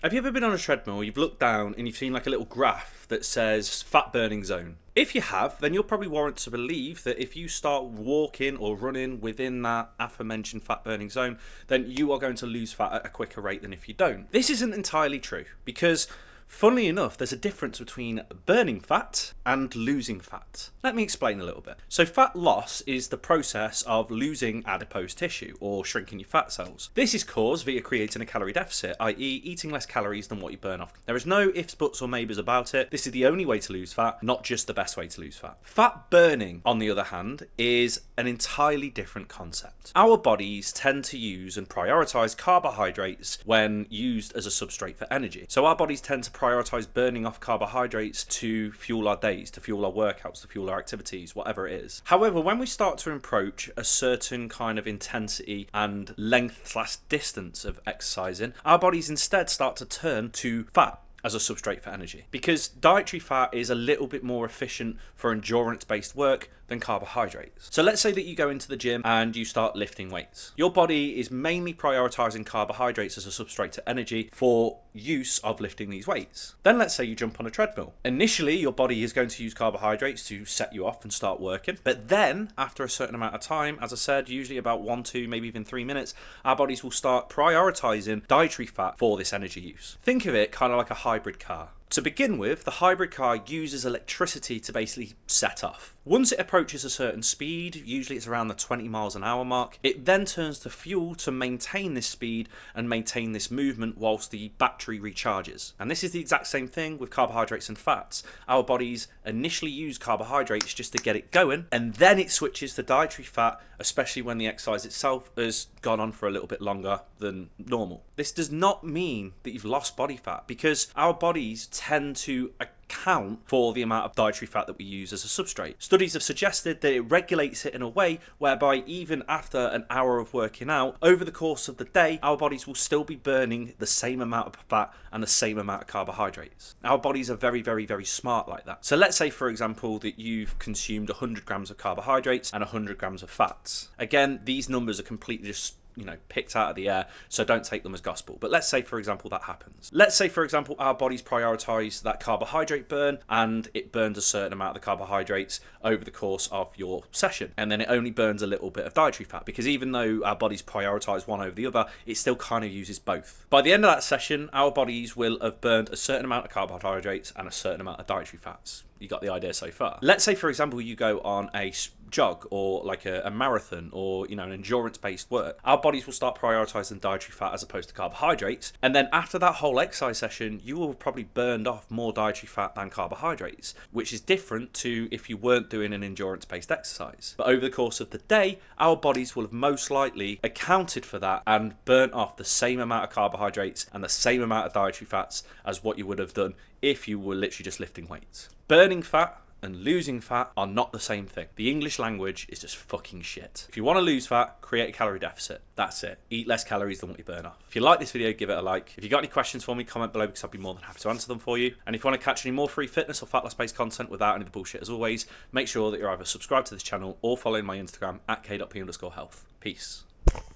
Have you ever been on a treadmill, you've looked down and you've seen like a little graph that says fat burning zone? If you have, then you'll probably warrant to believe that if you start walking or running within that aforementioned fat burning zone, then you are going to lose fat at a quicker rate than if you don't. This isn't entirely true because, funnily enough, there's a difference between burning fat and losing fat. Let me explain a little bit. So fat loss is the process of losing adipose tissue or shrinking your fat cells. This is caused via creating a calorie deficit, i.e. eating less calories than what you burn off. There is no ifs, buts or maybes about it. This is the only way to lose fat, not just the best way to lose fat. Fat burning, on the other hand, is an entirely different concept. Our bodies tend to use and prioritize carbohydrates when used as a substrate for energy. So our bodies tend to prioritize burning off carbohydrates to fuel our days, to fuel our workouts, to fuel our activities, whatever it is. However, when we start to approach a certain kind of intensity and length/distance of exercising, our bodies instead start to turn to fat as a substrate for energy, because dietary fat is a little bit more efficient for endurance-based work than carbohydrates. So let's say that you go into the gym and you start lifting weights. Your body is mainly prioritizing carbohydrates as a substrate to energy for use of lifting these weights. Then let's say you jump on a treadmill. Initially, your body is going to use carbohydrates to set you off and start working. But then, after a certain amount of time, as I said, usually about 1, 2, maybe even 3 minutes, our bodies will start prioritizing dietary fat for this energy use. Think of it kind of like a hybrid car. To begin with, the hybrid car uses electricity to basically set off. Once it approaches a certain speed, usually it's around the 20 miles an hour mark, it then turns to fuel to maintain this speed and maintain this movement whilst the battery recharges. And this is the exact same thing with carbohydrates and fats. Our bodies initially use carbohydrates just to get it going, and then it switches to dietary fat, especially when the exercise itself has gone on for a little bit longer than normal. This does not mean that you've lost body fat, because our bodies tend to account for the amount of dietary fat that we use as a substrate. Studies have suggested that it regulates it in a way whereby even after an hour of working out, over the course of the day, our bodies will still be burning the same amount of fat and the same amount of carbohydrates. Our bodies are very, very, very smart like that. So let's say, for example, that you've consumed 100 grams of carbohydrates and 100 grams of fats. Again, these numbers are completely just picked out of the air, so don't take them as gospel. But let's say, for example, that happens. Let's say, for example, our bodies prioritize that carbohydrate burn, and it burns a certain amount of the carbohydrates over the course of your session. And then it only burns a little bit of dietary fat, because even though our bodies prioritize one over the other, it still kind of uses both. By the end of that session, our bodies will have burned a certain amount of carbohydrates and a certain amount of dietary fats. You got the idea so far. Let's say, for example, you go on a jog or like a marathon or an endurance-based work. Our bodies will start prioritizing dietary fat as opposed to carbohydrates, and then after that whole exercise session, you will have probably burned off more dietary fat than carbohydrates, which is different to if you weren't doing an endurance-based exercise. But over the course of the day, our bodies will have most likely accounted for that and burnt off the same amount of carbohydrates and the same amount of dietary fats as what you would have done if you were literally just lifting weights. Burning fat and losing fat are not the same thing. The English language is just fucking shit. If you want to lose fat, create a calorie deficit. That's it. Eat less calories than what you burn off. If you like this video, give it a like. If you got any questions for me, comment below, because I'd be more than happy to answer them for you. And if you want to catch any more free fitness or fat loss based content without any of the bullshit, as always, make sure that you're either subscribed to this channel or following my Instagram at k.p_health. Peace.